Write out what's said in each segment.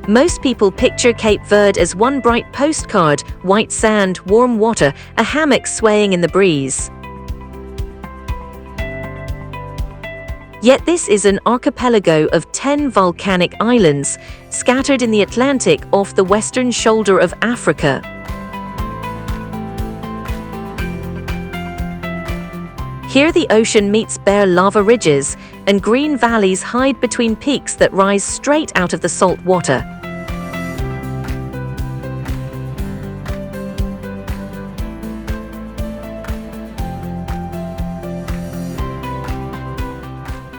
Most people picture Cape Verde as one bright postcard: white sand, warm water, a hammock swaying in the breeze. Yet this is an archipelago of 10 volcanic islands, scattered in the Atlantic off the western shoulder of Africa. Here the ocean meets bare lava ridges, and green valleys hide between peaks that rise straight out of the salt water.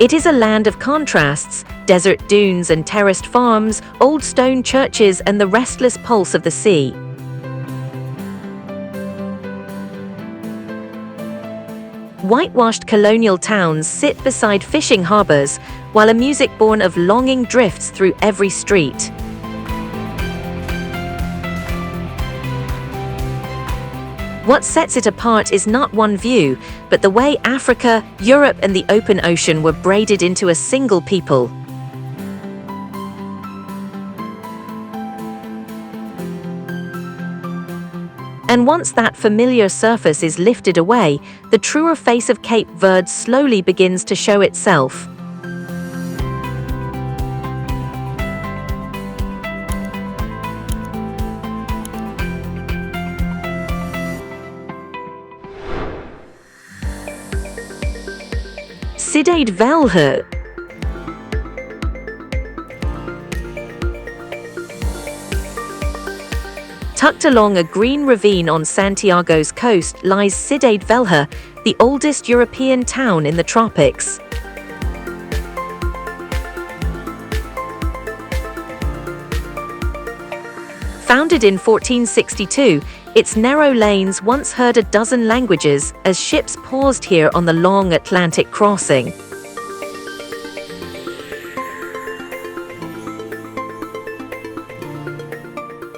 It is a land of contrasts: desert dunes and terraced farms, old stone churches, and the restless pulse of the sea. Whitewashed colonial towns sit beside fishing harbors, while a music born of longing drifts through every street. What sets it apart is not one view, but the way Africa, Europe, and the open ocean were braided into a single people. And once that familiar surface is lifted away, the truer face of Cape Verde slowly begins to show itself. Cidade Velha. Tucked along a green ravine on Santiago's coast lies Cidade Velha, the oldest European town in the tropics. Founded in 1462, its narrow lanes once heard a dozen languages as ships paused here on the long Atlantic crossing.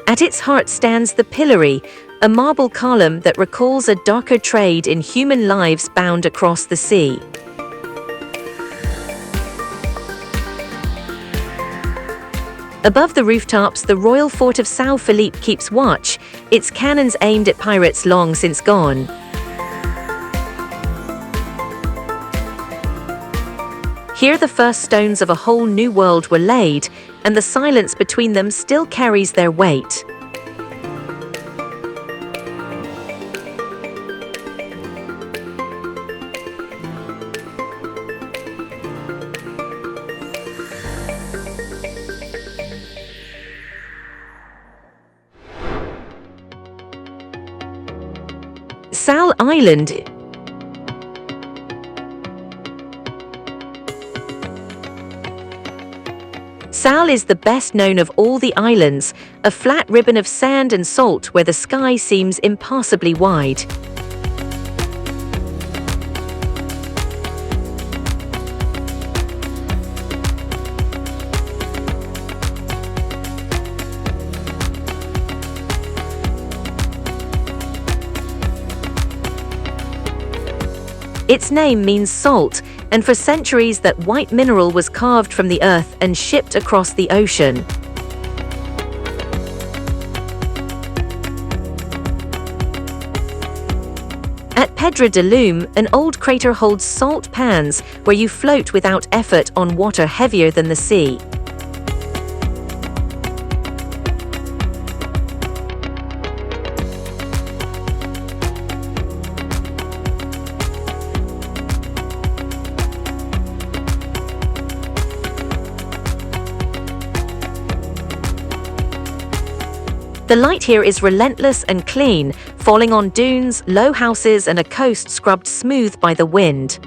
At its heart stands the pillory, a marble column that recalls a darker trade in human lives bound across the sea. Above the rooftops, the royal fort of São Felipe keeps watch, its cannons aimed at pirates long since gone. Here the first stones of a whole new world were laid, and the silence between them still carries their weight. Sal Island. Sal is the best known of all the islands, a flat ribbon of sand and salt where the sky seems impossibly wide. Its name means salt, and for centuries that white mineral was carved from the earth and shipped across the ocean. At Pedra de Lume, an old crater holds salt pans where you float without effort on water heavier than the sea. The light here is relentless and clean, falling on dunes, low houses, and a coast scrubbed smooth by the wind.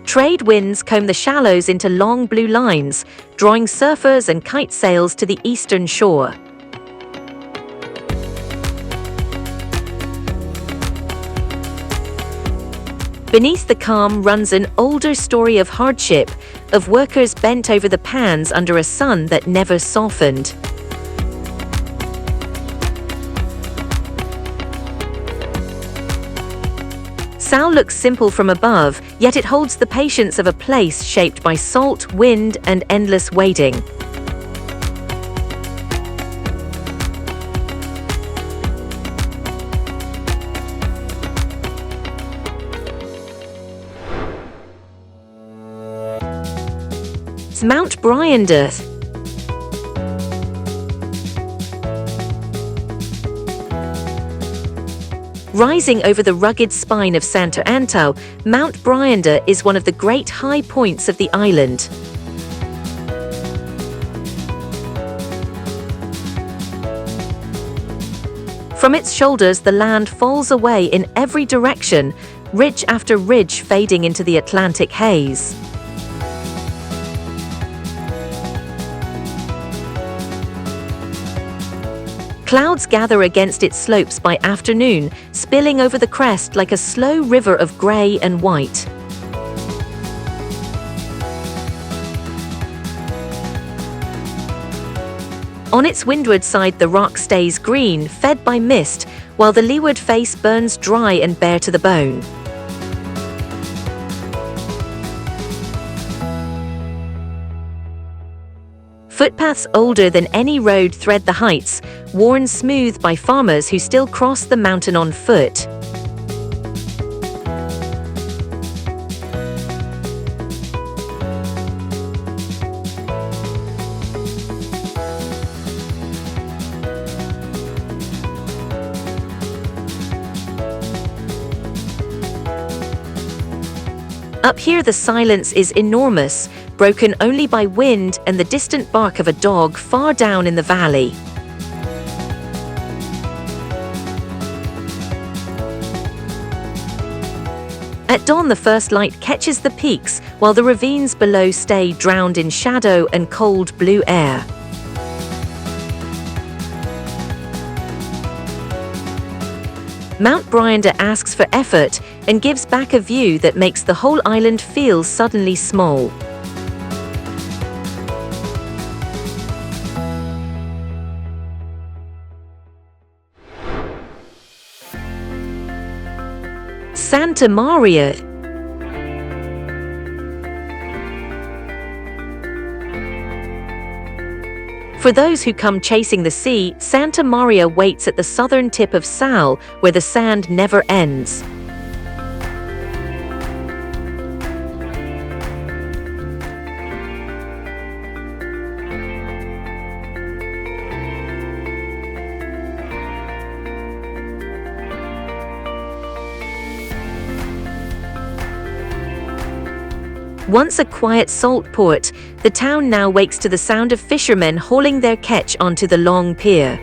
Trade winds comb the shallows into long blue lines, drawing surfers and kite sails to the eastern shore. Beneath the calm runs an older story of hardship, of workers bent over the pans under a sun that never softened. Sal looks simple from above, yet it holds the patience of a place shaped by salt, wind, and endless waiting. Mount Briander. Rising over the rugged spine of Santo Antão, Mount Briander is one of the great high points of the island. From its shoulders, the land falls away in every direction, ridge after ridge fading into the Atlantic haze. Clouds gather against its slopes by afternoon, spilling over the crest like a slow river of grey and white. On its windward side, the rock stays green, fed by mist, while the leeward face burns dry and bare to the bone. Footpaths older than any road thread the heights, worn smooth by farmers who still cross the mountain on foot. Up here the silence is enormous, broken only by wind and the distant bark of a dog far down in the valley. At dawn the first light catches the peaks, while the ravines below stay drowned in shadow and cold blue air. Mount Briander asks for effort and gives back a view that makes the whole island feel suddenly small. Santa Maria. For those who come chasing the sea, Santa Maria waits at the southern tip of Sal, where the sand never ends. Once a quiet salt port, the town now wakes to the sound of fishermen hauling their catch onto the long pier.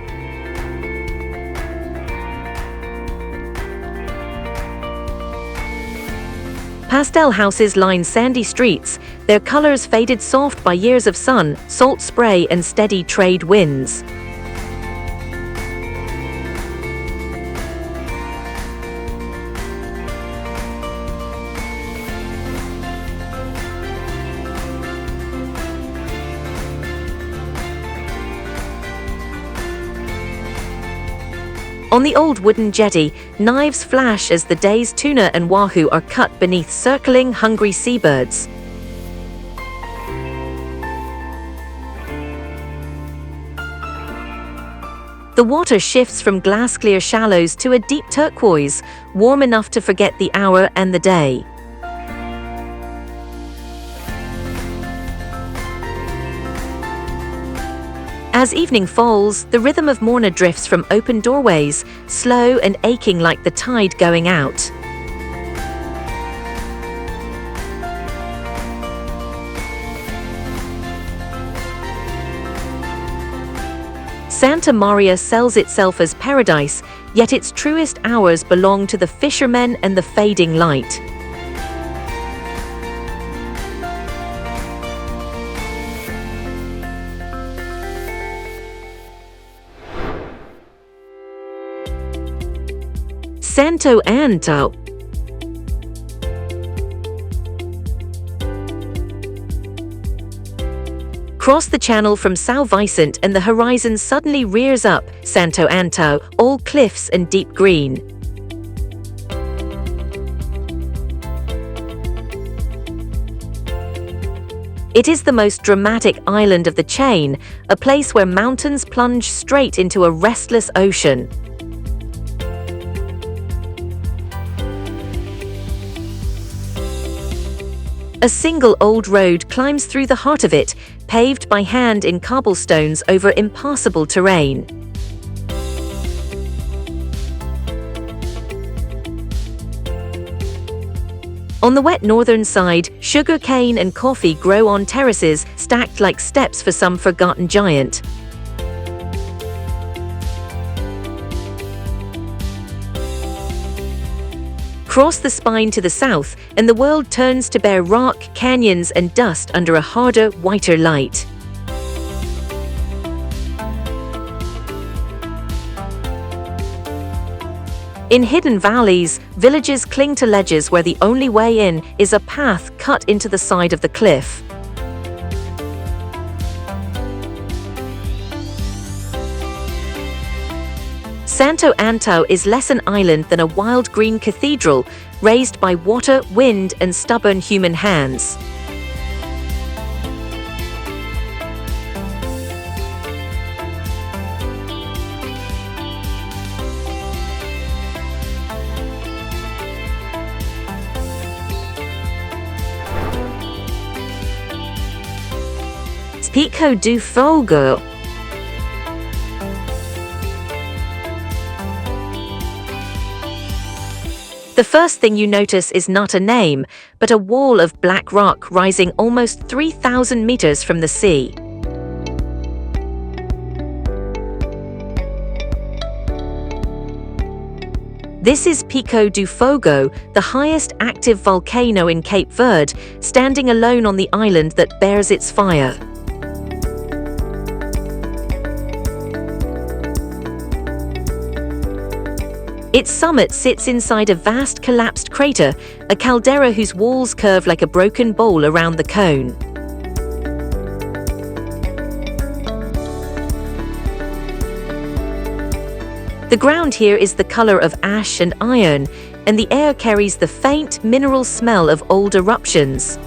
Pastel houses line sandy streets, their colors faded soft by years of sun, salt spray, and steady trade winds. On the old wooden jetty, knives flash as the day's tuna and wahoo are cut beneath circling, hungry seabirds. The water shifts from glass-clear shallows to a deep turquoise, warm enough to forget the hour and the day. As evening falls, the rhythm of morna drifts from open doorways, slow and aching like the tide going out. Santa Maria sells itself as paradise, yet its truest hours belong to the fishermen and the fading light. Santo Antão. Cross the channel from São Vicente and the horizon suddenly rears up, Santo Antão, all cliffs and deep green. It is the most dramatic island of the chain, a place where mountains plunge straight into a restless ocean. A single old road climbs through the heart of it, paved by hand in cobblestones over impassable terrain. On the wet northern side, sugarcane and coffee grow on terraces stacked like steps for some forgotten giant. Cross the spine to the south, and the world turns to bare rock, canyons, and dust under a harder, whiter light. In hidden valleys, villages cling to ledges where the only way in is a path cut into the side of the cliff. Santo Antão is less an island than a wild green cathedral, raised by water, wind, and stubborn human hands. Pico do Fogo. The first thing you notice is not a name, but a wall of black rock rising almost 3,000 meters from the sea. This is Pico do Fogo, the highest active volcano in Cape Verde, standing alone on the island that bears its fire. Its summit sits inside a vast collapsed crater, a caldera whose walls curve like a broken bowl around the cone. The ground here is the color of ash and iron, and the air carries the faint, mineral smell of old eruptions.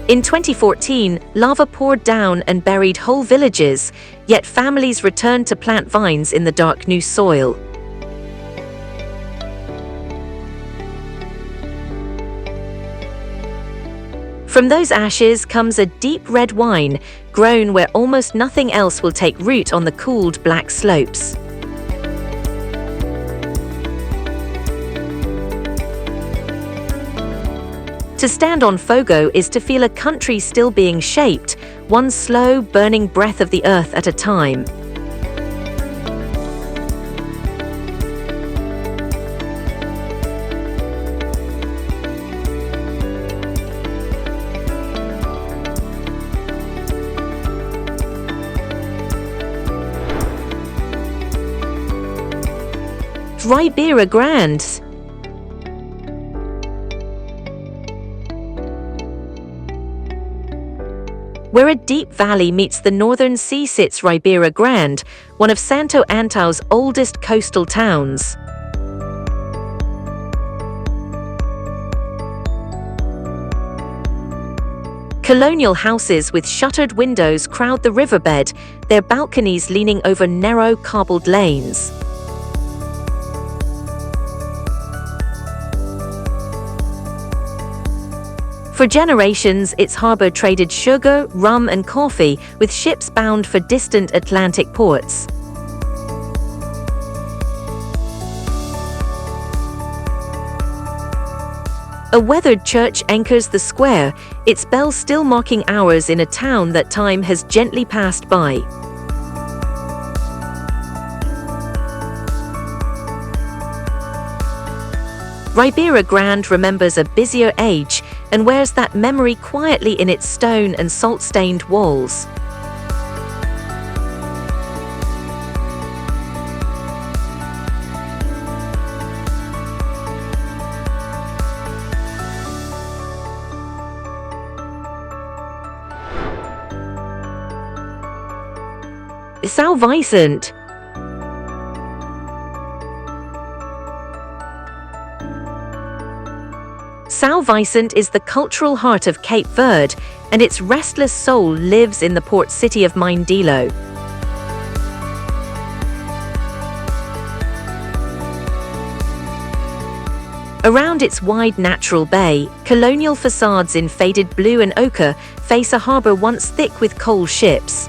In 2014, lava poured down and buried whole villages, yet families returned to plant vines in the dark new soil. From those ashes comes a deep red wine, grown where almost nothing else will take root on the cooled black slopes. To stand on Fogo is to feel a country still being shaped, one slow, burning breath of the earth at a time. Ribeira Grande. Where a deep valley meets the northern sea sits Ribeira Grande, one of Santo Antão's oldest coastal towns. Colonial houses with shuttered windows crowd the riverbed, their balconies leaning over narrow cobbled lanes. For generations, its harbor traded sugar, rum, and coffee with ships bound for distant Atlantic ports. A weathered church anchors the square, its bell still marking hours in a town that time has gently passed by. Ribeira Grande remembers a busier age and wears that memory quietly in its stone and salt-stained walls. Sal Vicente. São Vicente is the cultural heart of Cape Verde, and its restless soul lives in the port city of Mindelo. Around its wide natural bay, colonial facades in faded blue and ochre face a harbor once thick with coal ships.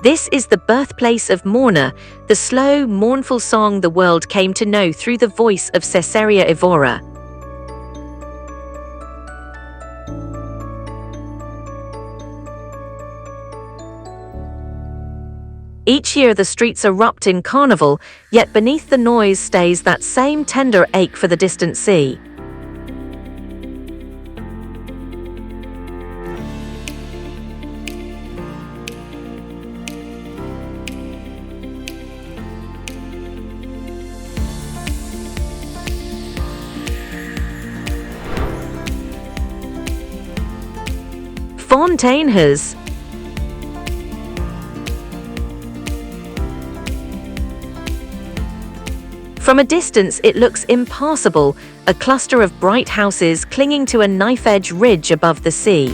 This is the birthplace of Morna, the slow, mournful song the world came to know through the voice of Cesarea Evora. Each year the streets erupt in carnival, yet beneath the noise stays that same tender ache for the distant sea. Fontaine's. From a distance it looks impassable, a cluster of bright houses clinging to a knife-edge ridge above the sea.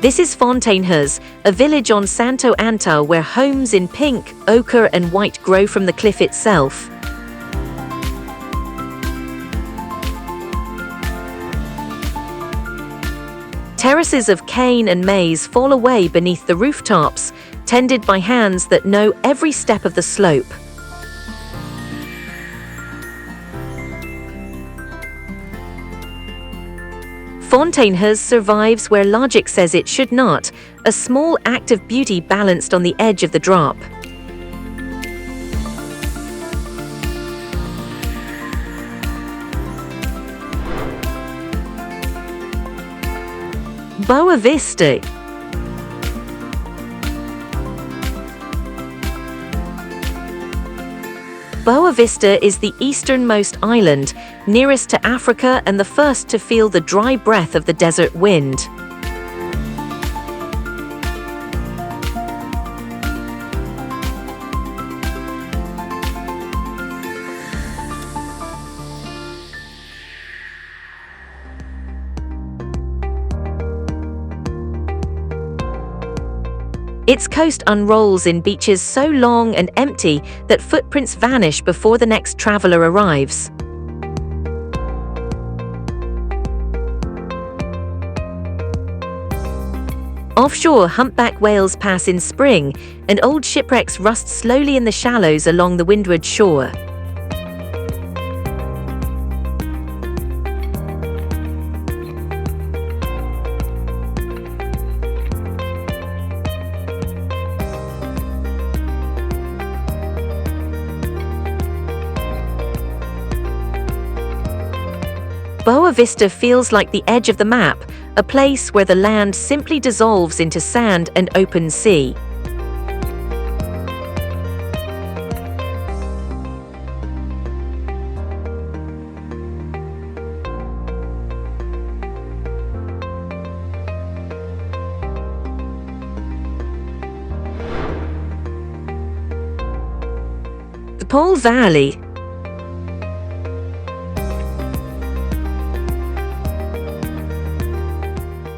This is Fontaine's, a village on Santo Antão where homes in pink, ochre and white grow from the cliff itself. Terraces of cane and maize fall away beneath the rooftops, tended by hands that know every step of the slope. Fontaine's survives where logic says it should not, a small act of beauty balanced on the edge of the drop. Boa Vista. Boa Vista is the easternmost island, nearest to Africa and the first to feel the dry breath of the desert wind. Its coast unrolls in beaches so long and empty that footprints vanish before the next traveler arrives. Offshore, humpback whales pass in spring, and old shipwrecks rust slowly in the shallows along the windward shore. Boa Vista feels like the edge of the map, a place where the land simply dissolves into sand and open sea. The Pole Valley.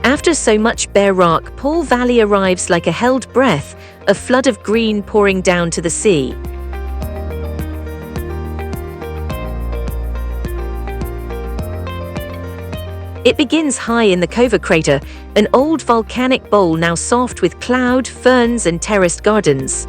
After so much bare rock, Pole Valley arrives like a held breath, a flood of green pouring down to the sea. It begins high in the Fogo crater, an old volcanic bowl now soft with cloud, ferns and terraced gardens.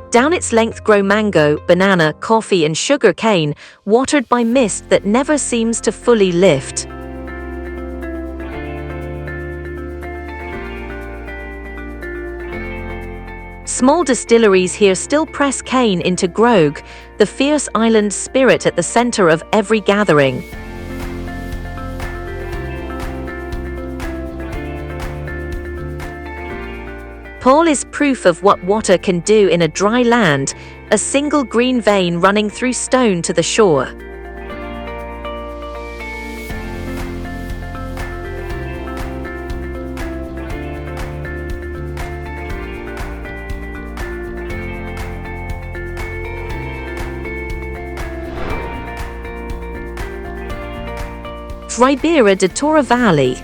Down its length grow mango, banana, coffee and sugar cane, watered by mist that never seems to fully lift. Small distilleries here still press cane into grog, the fierce island spirit at the center of every gathering. Paul is proof of what water can do in a dry land, a single green vein running through stone to the shore. Ribeira de Tora Valley.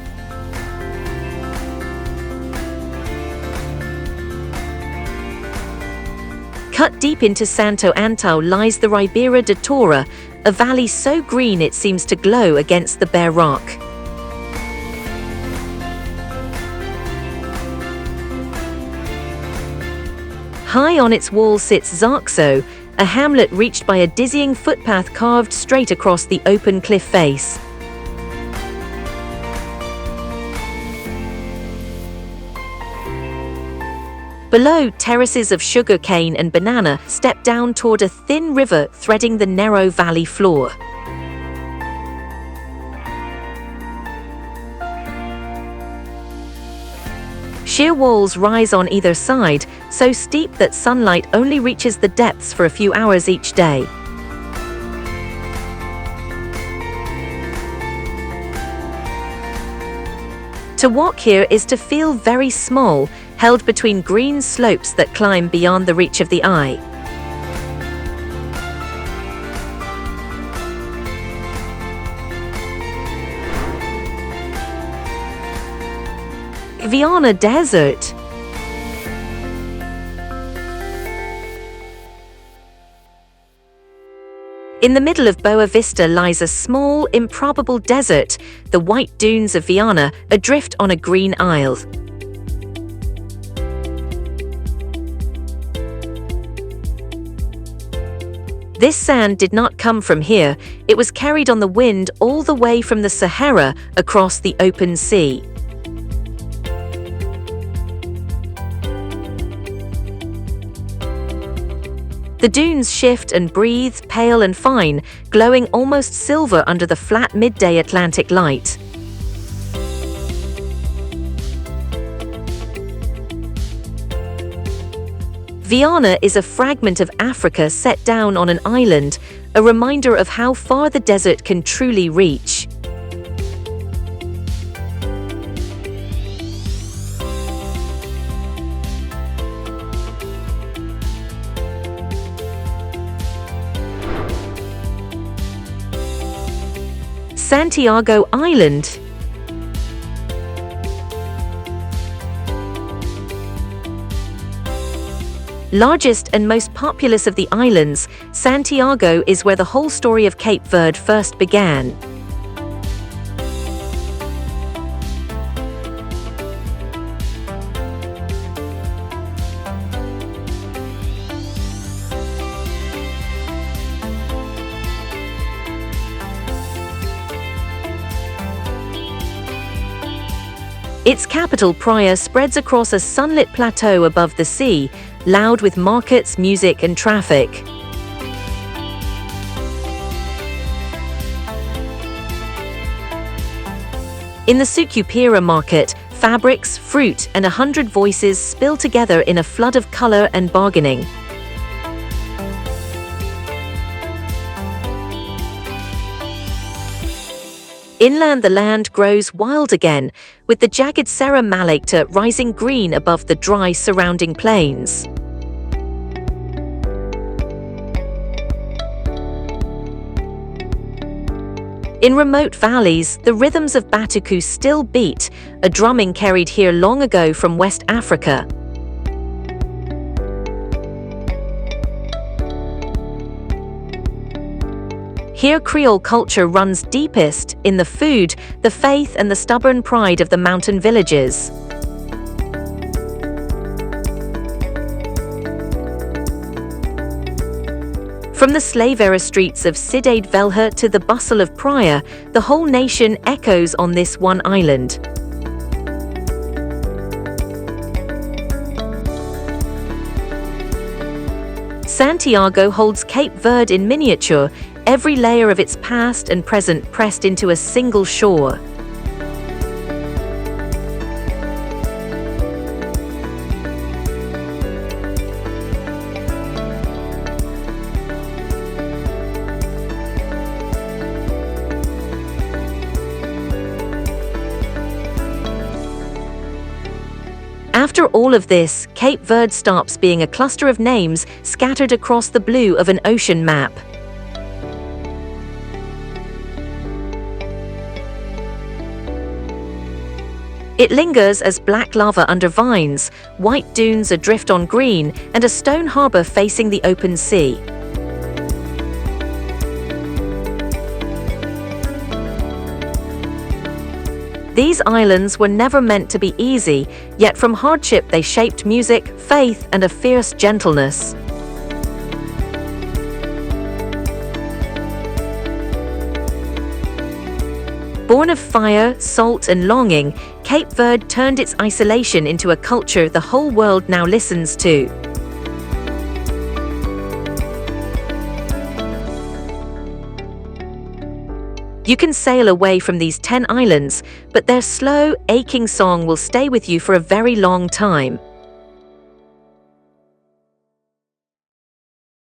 Cut deep into Santo Antão lies the Ribeira de Tora, a valley so green it seems to glow against the bare rock. High on its wall sits Zarxo, a hamlet reached by a dizzying footpath carved straight across the open cliff face. Below, terraces of sugarcane and banana step down toward a thin river threading the narrow valley floor. Sheer walls rise on either side, so steep that sunlight only reaches the depths for a few hours each day. To walk here is to feel very small, held between green slopes that climb beyond the reach of the eye. Viana Desert. In the middle of Boa Vista lies a small, improbable desert, the white dunes of Viana, adrift on a green isle. This sand did not come from here, it was carried on the wind all the way from the Sahara across the open sea. The dunes shift and breathe, pale and fine, glowing almost silver under the flat midday Atlantic light. Viana is a fragment of Africa set down on an island, a reminder of how far the desert can truly reach. Santiago Island. Largest and most populous of the islands, Santiago is where the whole story of Cape Verde first began. Its capital, Praia, spreads across a sunlit plateau above the sea, loud with markets, music and traffic. In the Sucupira market, fabrics, fruit and 100 voices spill together in a flood of color and bargaining. Inland the land grows wild again, with the jagged Serra Malecta rising green above the dry surrounding plains. In remote valleys, the rhythms of batuque still beat, a drumming carried here long ago from West Africa. Here Creole culture runs deepest, in the food, the faith and the stubborn pride of the mountain villages. From the slave-era streets of Cidade Velha to the bustle of Praia, the whole nation echoes on this one island. Santiago holds Cape Verde in miniature, every layer of its past and present pressed into a single shore. After all of this, Cape Verde stops being a cluster of names scattered across the blue of an ocean map. It lingers as black lava under vines, white dunes adrift on green, and a stone harbor facing the open sea. These islands were never meant to be easy, yet from hardship they shaped music, faith, and a fierce gentleness. Born of fire, salt, and longing, Cape Verde turned its isolation into a culture the whole world now listens to. You can sail away from these 10 islands, but their slow, aching song will stay with you for a very long time.